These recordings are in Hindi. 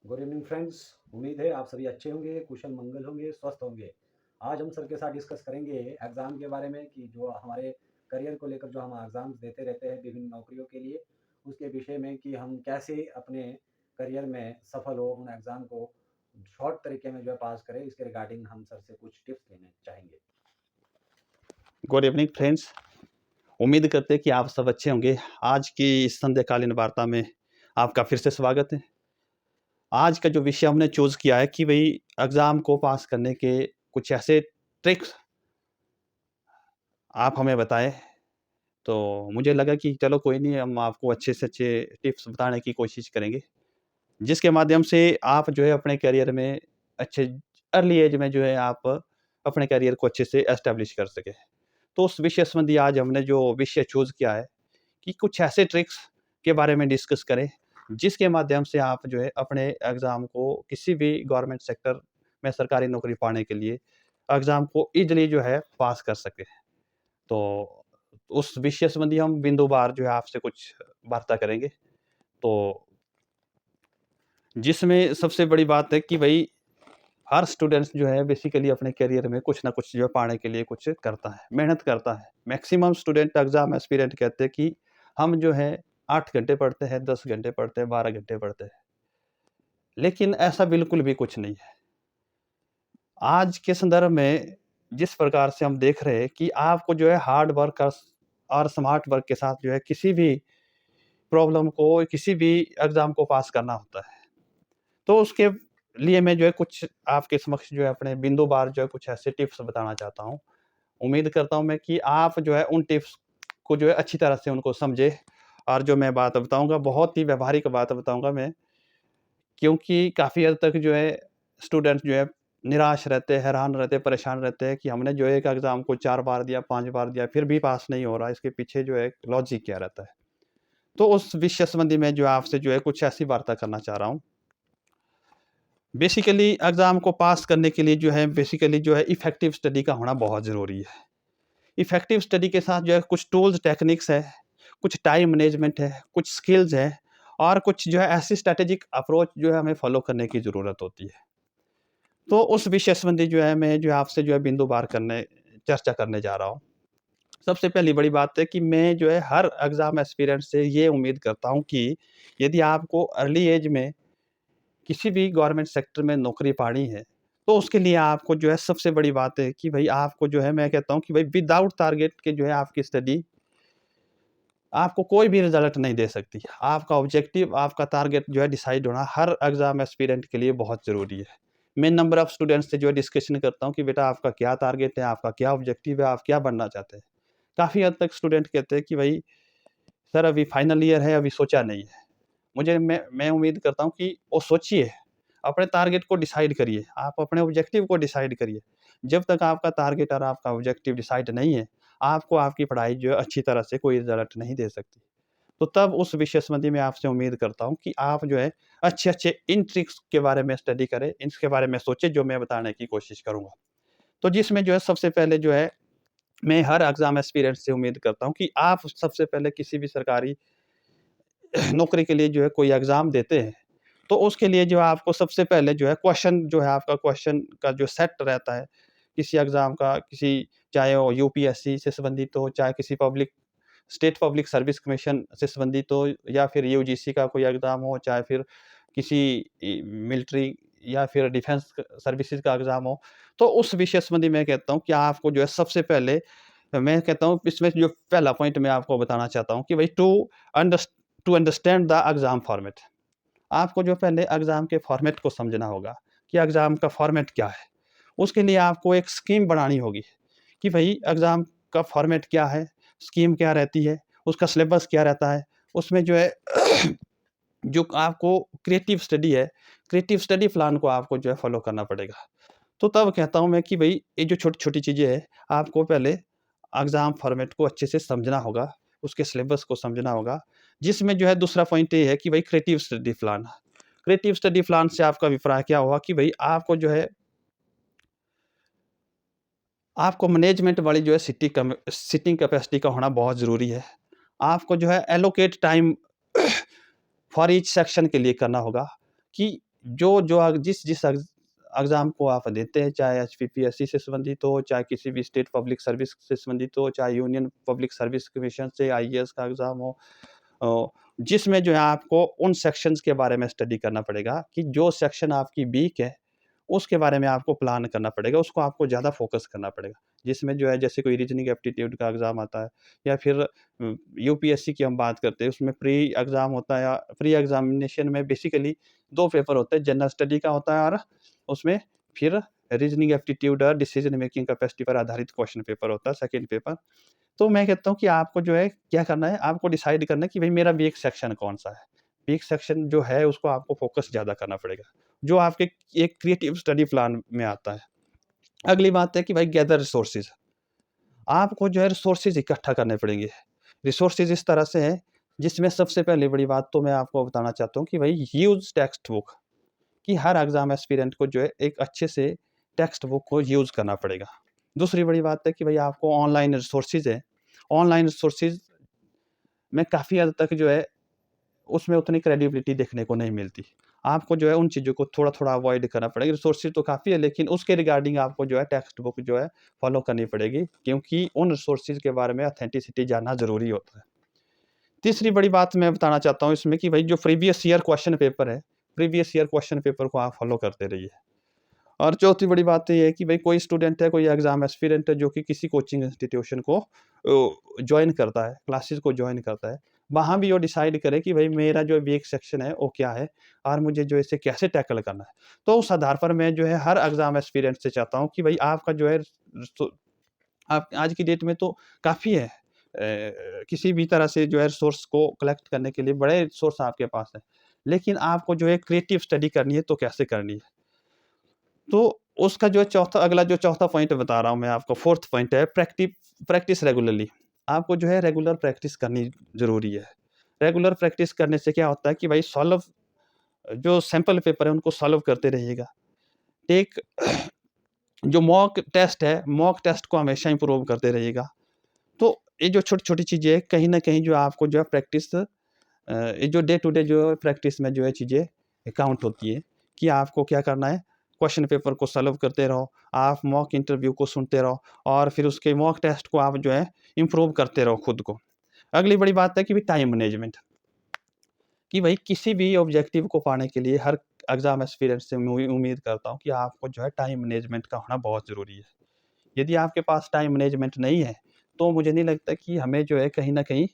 Good evening friends. उम्मीद है आप सभी अच्छे होंगे, कुशल मंगल होंगे, स्वस्थ होंगे। आज हम सर के साथ डिस्कस करेंगे एग्ज़ाम के बारे में कि जो हमारे करियर को लेकर जो हम एग्ज़ाम्स देते रहते हैं विभिन्न नौकरियों के लिए, उसके विषय में कि हम कैसे अपने करियर में सफल हो, उन एग्ज़ाम को शॉर्ट तरीके में जो है पास करें, इसके रिगार्डिंग हम सर से कुछ टिप्स लेने चाहेंगे। Good evening friends. उम्मीद करते हैं कि आप सब अच्छे होंगे। आज की इस संध्याकालीन वार्ता में आपका फिर से स्वागत है। आज का जो विषय हमने चूज़ किया है कि भई एग्ज़ाम को पास करने के कुछ ऐसे ट्रिक्स आप हमें बताएँ। तो मुझे लगा कि चलो कोई नहीं, हम आपको अच्छे से अच्छे टिप्स बताने की कोशिश करेंगे, जिसके माध्यम से आप जो है अपने करियर में अच्छे अर्ली एज में जो है आप अपने करियर को अच्छे से एस्टेब्लिश कर सकें। तो उस विषय संबंधी आज हमने जो विषय चूज़ किया है कि कुछ ऐसे ट्रिक्स के बारे में डिस्कस करें, जिसके माध्यम से आप जो है अपने एग्ज़ाम को किसी भी गवर्नमेंट सेक्टर में सरकारी नौकरी पाने के लिए एग्ज़ाम को ईज़िली जो है पास कर सकें। तो उस विषय संबंधी हम बिंदुवार जो है आपसे कुछ वार्ता करेंगे। तो जिसमें सबसे बड़ी बात है कि भई हर स्टूडेंट्स जो है बेसिकली अपने करियर में कुछ ना कुछ जो है पाने के लिए कुछ करता है, मेहनत करता है। मैक्सिमम स्टूडेंट एग्ज़ाम एस्पिरेंट कहते हैं कि हम जो है 8 घंटे पढ़ते हैं, 10 घंटे पढ़ते हैं, 12 घंटे पढ़ते हैं। लेकिन ऐसा बिल्कुल भी कुछ नहीं है। आज के संदर्भ में जिस प्रकार से हम देख रहे हैं कि आपको जो है हार्ड वर्क और स्मार्ट वर्क के साथ जो है किसी भी प्रॉब्लम को, किसी भी एग्ज़ाम को पास करना होता है। तो उसके लिए मैं जो है कुछ आपके समक्ष जो है अपने बिंदुवार जो है कुछ ऐसे टिप्स बताना चाहता हूँ। उम्मीद करता हूँ मैं कि आप जो है उन टिप्स को जो है अच्छी तरह से उनको समझें, और जो मैं बात बताऊँगा बहुत ही व्यावहारिक बात बताऊँगा मैं, क्योंकि काफ़ी हद तक जो है स्टूडेंट्स जो है निराश रहते हैं, हैरान रहते हैं, परेशान रहते हैं कि हमने जो है एक एग्ज़ाम को 4 बार दिया, 5 बार दिया, फिर भी पास नहीं हो रहा, इसके पीछे जो है लॉजिक क्या रहता है। तो उस विषय संबंधी मैं जो आपसे जो है कुछ ऐसी वार्ता करना चाह रहा हूँ। बेसिकली एग्ज़ाम को पास करने के लिए जो है बेसिकली जो है इफ़ेक्टिव स्टडी का होना बहुत ज़रूरी है। इफ़ेक्टिव स्टडी के साथ जो है कुछ टूल्स, टेक्निक्स है, कुछ टाइम मैनेजमेंट है, कुछ स्किल्स है, और कुछ जो है ऐसी स्ट्रैटेजिक अप्रोच जो है हमें फ़ॉलो करने की ज़रूरत होती है। तो उस विषय संबंधी जो है मैं जो है आपसे जो है बिंदुवार करने चर्चा करने जा रहा हूँ। सबसे पहली बड़ी बात है कि मैं जो है हर एग्ज़ाम एस्पिरेंट से ये उम्मीद करता हूँ कि यदि आपको अर्ली एज में किसी भी गवर्नमेंट सेक्टर में नौकरी पानी है, तो उसके लिए आपको जो है सबसे बड़ी बात है कि भई आपको जो है मैं कहता हूँ कि भई विदाउट टारगेट के जो है आपकी स्टडी आपको कोई भी रिज़ल्ट नहीं दे सकती। आपका ऑब्जेक्टिव, आपका टारगेट जो है डिसाइड होना हर एग्ज़ाम एस्पिरेंट के लिए बहुत ज़रूरी है। मैं नंबर ऑफ स्टूडेंट्स से जो है डिस्कशन करता हूँ कि बेटा आपका क्या टारगेट है, आपका क्या ऑब्जेक्टिव है, आप क्या बनना चाहते हैं? काफ़ी हद तक स्टूडेंट कहते हैं कि भई सर अभी फाइनल ईयर है, अभी सोचा नहीं है। मैं उम्मीद करता हूँ कि वो सोचिए, अपने टारगेट को डिसाइड करिए, आप अपने ऑब्जेक्टिव को डिसाइड करिए। जब तक आपका टारगेट और आपका ऑब्जेक्टिव डिसाइड नहीं है, आपको आपकी पढ़ाई जो है अच्छी तरह से कोई रिज़ल्ट नहीं दे सकती। तो तब उस विषय संबंधी मैं आपसे उम्मीद करता हूँ कि आप जो है अच्छे-अच्छे इन ट्रिक्स के बारे में स्टडी करें, इसके बारे में सोचें जो मैं बताने की कोशिश करूँगा। तो जिसमें जो है सबसे पहले जो है मैं हर एग्ज़ाम एस्पिरेंट से उम्मीद करता हूँ कि आप सबसे पहले किसी भी सरकारी नौकरी के लिए जो है कोई एग्ज़ाम देते हैं, तो उसके लिए जो है आपको सबसे पहले जो है क्वेश्चन जो है आपका क्वेश्चन का जो सेट रहता है, किसी एग्ज़ाम का, किसी चाहे वो यूपीएससी से संबंधित हो, चाहे किसी स्टेट पब्लिक सर्विस कमीशन से संबंधित हो, या फिर यूजीसी का कोई एग्ज़ाम हो, चाहे फिर किसी मिलिट्री या फिर डिफेंस सर्विसेज का एग्ज़ाम हो। तो उस विषय संबंधी मैं कहता हूँ कि आपको जो है सबसे पहले मैं कहता हूँ इसमें जो पहला पॉइंट मैं आपको बताना चाहता हूँ कि भई अंडरस to understand the exam format. आपको जो पहले एग्ज़ाम के फॉर्मेट को समझना होगा कि एग्ज़ाम का फॉर्मेट क्या है। उसके लिए आपको एक स्कीम बनानी होगी कि भई एग्ज़ाम का फॉर्मेट क्या है, स्कीम क्या रहती है, उसका सिलेबस क्या रहता है। उसमें जो है जो आपको क्रिएटिव स्टडी है, क्रिएटिव स्टडी प्लान को आपको जो है फ़ॉलो करना पड़ेगा। तो तब कहता हूँ मैं कि भई ये जो छोटी-छोटी चीज़ें हैं, आपको पहले एग्ज़ाम फॉर्मेट को अच्छे से समझना होगा, उसके सिलेबस को समझना होगा, जिसमें जो है दूसरा पॉइंट ये है कि भई creative study plan. Creative study plan से आपका अभिप्राय क्या हुआ कि भई आपको जो है आपको मैनेजमेंट वाली जो है सिटिंग कैपेसिटी का होना बहुत ज़रूरी है। आपको जो है allocate time for each section के लिए करना होगा कि जिस एग्ज़ाम को आप देते हैं, चाहे एचपीपीएससी से संबंधित हो, चाहे किसी भी स्टेट पब्लिक सर्विस से संबंधित हो, चाहे यूनियन पब्लिक सर्विस कमीशन से आईएएस का एग्ज़ाम हो, अ, जिसमें जो है आपको उन सेक्शंस के बारे में स्टडी करना पड़ेगा कि जो सेक्शन आपकी वीक है, उसके बारे में आपको प्लान करना पड़ेगा, उसको आपको ज़्यादा फ़ोकस करना पड़ेगा। जिसमें जो है जैसे कोई रीजनिंग एप्टीट्यूड का एग्ज़ाम आता है, या फिर यूपीएससी की हम बात करते हैं, उसमें प्री एग्ज़ाम होता है, या प्री एग्ज़ामिनेशन में बेसिकली 2 पेपर होते हैं, जनरल स्टडी का होता है, और उसमें फिर रीजनिंग एप्टीट्यूड और डिसीजन मेकिंग कैपेसिटी पर आधारित क्वेश्चन पेपर होता है, सेकंड पेपर। तो मैं कहता हूँ कि आपको जो है क्या करना है, आपको डिसाइड करना है कि भई मेरा वीक सेक्शन कौन-सा है। वीक सेक्शन जो है उसको आपको फ़ोकस ज़्यादा करना पड़ेगा, जो आपके एक क्रिएटिव स्टडी प्लान में आता है। अगली बात है कि भाई गैदर रिसोर्सेज़। आपको जो है रिसोर्सेज़ इकट्ठा करने पड़ेंगे। रिसोर्सेज़ इस तरह से हैं, जिसमें सबसे पहली बड़ी बात तो मैं आपको बताना चाहता हूँ कि भई यूज़ टेक्स्ट बुक, कि हर एग्ज़ाम एस्पिरेंट को जो है एक अच्छे से टेक्स्ट बुक को यूज़ करना पड़ेगा। दूसरी बड़ी बात है कि भई आपको ऑनलाइन रिसोर्सेज़ हैं, ऑनलाइन रिसोर्सेज़ में काफ़ी हद तक जो है उसमें उतनी क्रेडिबिलिटी देखने को नहीं मिलती। आपको जो है उन चीज़ों को थोड़ा-थोड़ा अवॉइड करना पड़ेगा। रिसोर्सेज़ तो काफ़ी है, लेकिन उसके रिगार्डिंग आपको जो है टेक्स्ट बुक जो है फ़ॉलो करनी पड़ेगी, क्योंकि उन रिसोर्सेज़ के बारे में ऑथेंटिसिटी जानना ज़रूरी होता है। तीसरी बड़ी बात मैं बताना चाहता हूँ इसमें कि भई जो प्रीवियस ईयर क्वेश्चन पेपर है, प्रीवियस ईयर क्वेश्चन पेपर को आप फ़ॉलो करते रहिए। और चौथी बड़ी बात तो ये है कि भई कोई स्टूडेंट है, कोई एग्ज़ाम एस्पिरेंट है जो कि किसी कोचिंग इंस्टीट्यूशन को जॉइन करता है, क्लासेस को जॉइन करता है, वहाँ भी वो डिसाइड करे कि भई मेरा जो वीक सेक्शन है वो क्या है, और मुझे जो है इसे कैसे टैकल करना है। तो उस आधार पर मैं जो है हर एग्ज़ाम एस्पिरेंट से चाहता हूँ कि भई आपका जो है सो आप आज की डेट में तो काफ़ी है, किसी भी तरह से जो है सोर्स को कलेक्ट करने के लिए बड़े सोर्स आपके पास हैं। लेकिन आपको जो है क्रिएटिव स्टडी करनी है तो कैसे करनी है? तो उसका जो चौथा पॉइंट बता रहा हूँ मैं आपको, फोर्थ पॉइंट है प्रैक्टिस रेगुलरली। आपको जो है रेगुलर प्रैक्टिस करनी ज़रूरी है। रेगुलर प्रैक्टिस करने से क्या होता है कि भाई जो सैंपल पेपर है उनको सॉल्व करते रहिएगा। एक जो मॉक टेस्ट को हमेशा इम्प्रूव करते रहिएगा। तो ये जो छोटी-छोटी चीज़ें हैं, कहीं न कहीं जो आपको जो है ये जो डे टू डे जो प्रैक्टिस में जो है चीज़ें काउंट होती है, कि आपको क्या करना है, क्वेश्चन पेपर को सॉल्व करते रहो, आप मॉक इंटरव्यू को सुनते रहो, और फिर उसके मॉक टेस्ट को आप जो है इम्प्रूव करते रहो खुद को। अगली बड़ी बात है कि टाइम मैनेजमेंट, कि भाई किसी भी ऑब्जेक्टिव को पाने के लिए हर एग्ज़ाम एस्पिरेंट से मैं उम्मीद करता हूँ कि आपको जो है टाइम मैनेजमेंट का होना बहुत ज़रूरी है। यदि आपके पास टाइम मैनेजमेंट नहीं है, तो मुझे नहीं लगता कि हमें जो है कहीं न कहीं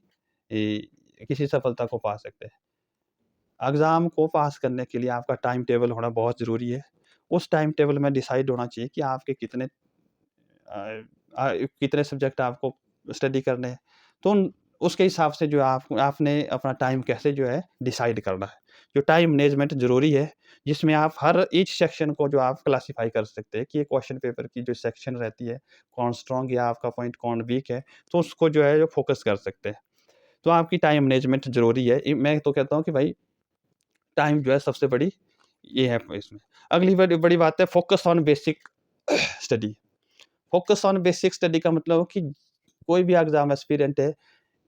किसी सफलता को पा सकते हैं। एग्ज़ाम को पास करने के लिए आपका टाइम टेबल होना बहुत ज़रूरी है। उस टाइम टेबल में डिसाइड होना चाहिए कि आपके कितने सब्जेक्ट आपको स्टडी करने हैं। तो उन उसके हिसाब से जो आपने अपना टाइम कैसे जो है डिसाइड करना है। जो टाइम मैनेजमेंट ज़रूरी है, जिसमें आप हर ईच सेक्शन को जो आप क्लासिफ़ाई कर सकते हैं कि ये क्वेश्चन पेपर की जो सेक्शन रहती है, कौन स्ट्रॉन्ग या आपका पॉइंट कौन वीक है, तो उसको जो है फ़ोकस कर सकते हैं। तो आपकी टाइम मैनेजमेंट ज़रूरी है। मैं तो कहता हूँ कि भाई टाइम जो है सबसे बड़ी ये है इसमें। अगली बड़ी बड़ी बात है focus on basic study. Focus on basic study का मतलब कि कोई भी एग्ज़ाम एस्पिरेंट है,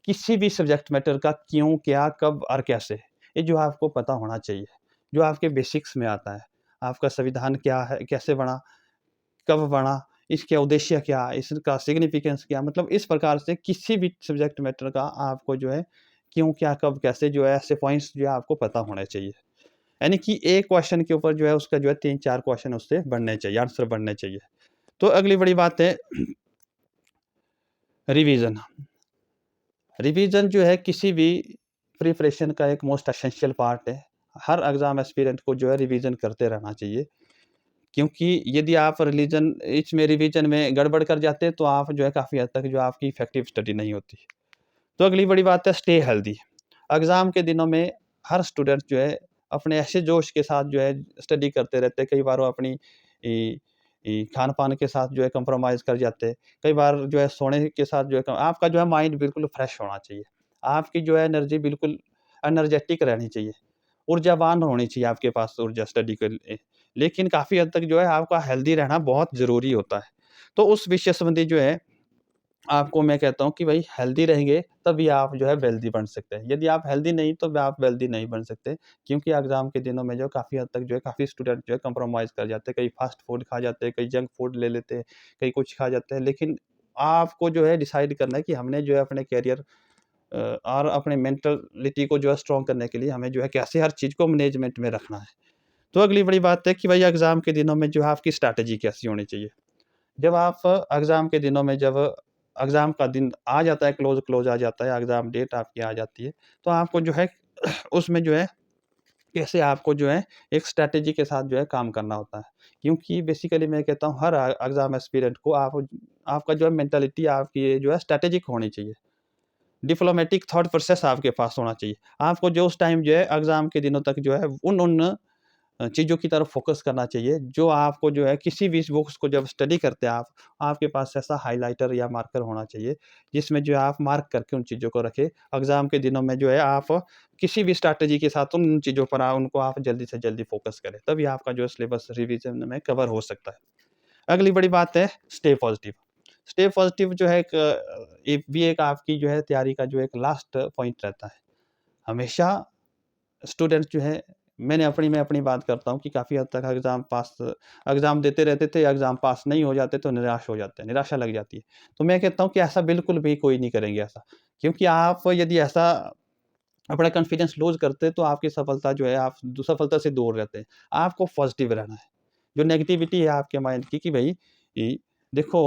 किसी भी सब्जेक्ट मैटर का क्यों, क्या, कब और कैसे, ये जो आपको पता होना चाहिए, जो आपके बेसिक्स में आता है। आपका संविधान क्या है, कैसे बना, कब बना, इसके उद्देश्य क्या, इसका सिग्निफिकेंस क्या, मतलब इस प्रकार से किसी भी सब्जेक्ट मैटर का आपको जो है क्यों, क्या, कब, कैसे जो है ऐसे पॉइंट्स जो है आपको पता होने चाहिए। यानी कि एक क्वेश्चन के ऊपर जो है उसका जो है 3-4 क्वेश्चन उससे बनने चाहिए, आंसर बनने चाहिए। तो अगली बड़ी बात है रिवीजन। रिवीजन जो है किसी भी प्रिपरेशन का एक मोस्ट एसेंशियल पार्ट है। हर एग्ज़ाम एस्पिरेंट को जो है रिवीजन करते रहना चाहिए, क्योंकि यदि आप रिवीजन में गड़बड़ कर जाते हैं तो आप जो है काफ़ी हद तक जो आपकी इफेक्टिव स्टडी नहीं होती। तो अगली बड़ी बात है स्टे हेल्दी। एग्ज़ाम के दिनों में हर स्टूडेंट जो है अपने ऐसे जोश के साथ जो है स्टडी करते रहते हैं। कई बार वो अपनी ई खान-पान के साथ जो है कॉम्प्रोमाइज़ कर जाते हैं। कई बार जो है सोने के साथ जो है आपका जो है माइंड बिल्कुल फ्रेश होना चाहिए। आपकी जो है एनर्जी बिल्कुल एनर्जेटिक रहनी चाहिए। ऊर्जावान होनी चाहिए आपके पास ऊर्जा स्टडी के लिए। लेकिन काफ़ी हद तक जो है आपका हेल्दी रहना बहुत ज़रूरी होता है। तो उस विषय संबंधी जो है आपको मैं कहता हूँ कि भाई हेल्दी रहेंगे तभी आप जो है वेल्दी बन सकते हैं। यदि आप हेल्दी नहीं तो आप वेल्दी नहीं बन सकते, क्योंकि एग्ज़ाम के दिनों में जो काफ़ी हद तक जो है काफ़ी स्टूडेंट जो है कंप्रोमाइज़ कर जाते हैं। कई फ़ास्ट फूड खा जाते हैं, कई जंक फूड ले लेते हैं, कई कुछ खा जाते हैं। लेकिन आपको जो है डिसाइड करना है कि हमने जो है अपने करियर और अपने मेंटालिटी को जो है स्ट्रॉन्ग करने के लिए हमें जो है कैसे हर चीज़ को मैनेजमेंट में रखना है। तो अगली बड़ी बात है कि भाई एग्ज़ाम के दिनों में जो है आपकी स्ट्रैटेजी कैसी होनी चाहिए। जब आप एग्ज़ाम के दिनों में जब एग्ज़ाम का दिन आ जाता है, क्लोज़ आ जाता है, एग्ज़ाम डेट आपकी आ जाती है, तो आपको जो है उसमें जो है कैसे आपको जो है एक स्ट्रैटेजी के साथ जो है काम करना होता है। क्योंकि बेसिकली मैं कहता हूँ हर एग्ज़ाम एस्पिरेंट को आपका जो है मेंटालिटी आपकी जो है स्ट्रैटेजिक होनी चाहिए। डिप्लोमैटिक थॉट प्रोसेस आपके पास होना चाहिए। आपको जो उस टाइम जो है एग्ज़ाम के दिनों तक जो है उन चीज़ों की तरफ फ़ोकस करना चाहिए, जो आपको जो है किसी भी बुक्स को जब स्टडी करते हैं आप, आपके पास ऐसा हाइलाइटर या मार्कर होना चाहिए, जिसमें जो है आप मार्क करके उन चीज़ों को रखें। एग्ज़ाम के दिनों में जो है आप किसी भी स्ट्रैटेजी के साथ उन चीज़ों पर उनको आप जल्दी से जल्दी फ़ोकस करें, तभी आपका जो है सिलेबस रिवीज़न में कवर हो सकता है। अगली बड़ी बात है स्टे पॉज़िटिव। स्टे पॉज़िटिव जो है एक भी एक आपकी जो है तैयारी का जो एक लास्ट पॉइंट रहता है। हमेशा स्टूडेंट्स जो है मैं अपनी बात करता हूँ कि काफ़ी हद तक एग्ज़ाम देते रहते थे, एग्ज़ाम पास नहीं हो जाते तो निराश हो जाते हैं, निराशा लग जाती है। तो मैं कहता हूँ कि ऐसा बिल्कुल भी कोई नहीं करेंगे ऐसा। क्योंकि आप यदि ऐसा अपना कॉन्फिडेंस लूज़ करते तो आपकी सफलता जो है आप सफलता से दूर रहते हैं। आपको पॉज़िटिव रहना है। जो नेगेटिविटी है आपके माइंड की कि भई इ देखो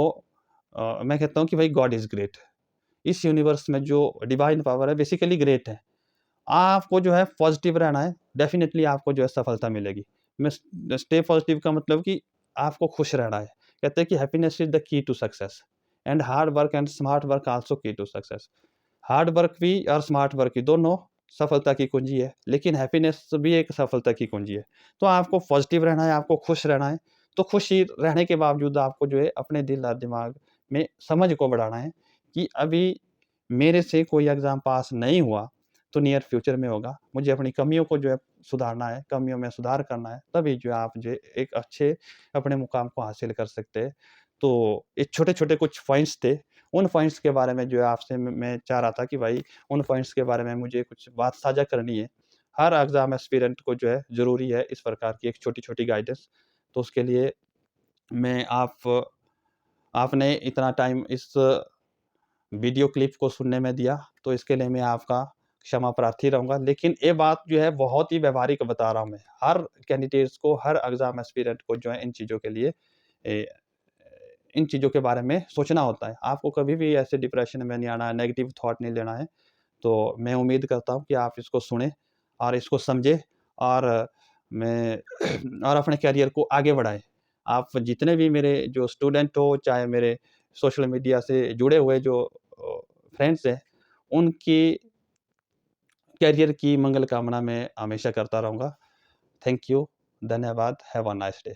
मैं कहता हूँ कि भाई गॉड इज़ ग्रेट। इस यूनिवर्स में जो डिवाइन पावर है बेसिकली ग्रेट है। आपको जो है पॉज़िटिव रहना है, डेफ़िनिटली आपको जो है सफलता मिलेगी। मैं स्टे पॉज़िटिव का मतलब कि आपको खुश रहना है। कहते हैं कि happiness is the key to success and hard work and smart work also key to success. Hard work भी और स्मार्ट वर्क भी दोनों सफलता की कुंजी है, लेकिन हैप्पीनेस भी एक सफलता की कुंजी है। तो आपको पॉज़िटिव रहना है, आपको खुश रहना है। तो खुश ही रहने के बावजूद आपको जो है अपने दिल और दिमाग में समझ को बढ़ाना है कि अभी मेरे से कोई एग्ज़ाम पास नहीं हुआ, तो नियर फ्यूचर में होगा। मुझे अपनी कमियों को जो है सुधारना है, कमियों में सुधार करना है, तभी जो है आप जो है एक अच्छे अपने मुकाम को हासिल कर सकते हैं। तो ये छोटे-छोटे कुछ पॉइंट्स थे, उन पॉइंट्स के बारे में जो है आपसे मैं चाह रहा था कि भाई उन पॉइंट्स के बारे में मुझे कुछ बात साझा करनी है। हर एग्ज़ाम एस्पिरेंट को जो है ज़रूरी है इस प्रकार की एक छोटी-छोटी गाइडेंस। तो उसके लिए मैं आपने इतना टाइम इस वीडियो क्लिप को सुनने में दिया, तो इसके लिए मैं आपका क्षमा प्रार्थी रहूँगा। लेकिन ये बात जो है बहुत ही व्यावहारिक बता रहा हूँ मैं। हर कैंडिडेट्स को, हर एग्ज़ाम एस्पिरेंट को जो है इन चीज़ों के लिए ए इन चीज़ों के बारे में सोचना होता है। आपको कभी भी ऐसे डिप्रेशन में नहीं आना है, नेगेटिव थॉट नहीं लेना है। तो मैं उम्मीद करता हूँ कि आप इसको सुनें और इसको समझें और मैं और अपने करियर को आगे बढ़ाएँ। आप जितने भी मेरे जो स्टूडेंट हो, चाहे मेरे सोशल मीडिया से जुड़े हुए जो फ्रेंड्स हैं, उनकी करियर की मंगल कामना मैं हमेशा करता रहूँगा। थैंक यू, धन्यवाद, हैव अ नाइस डे।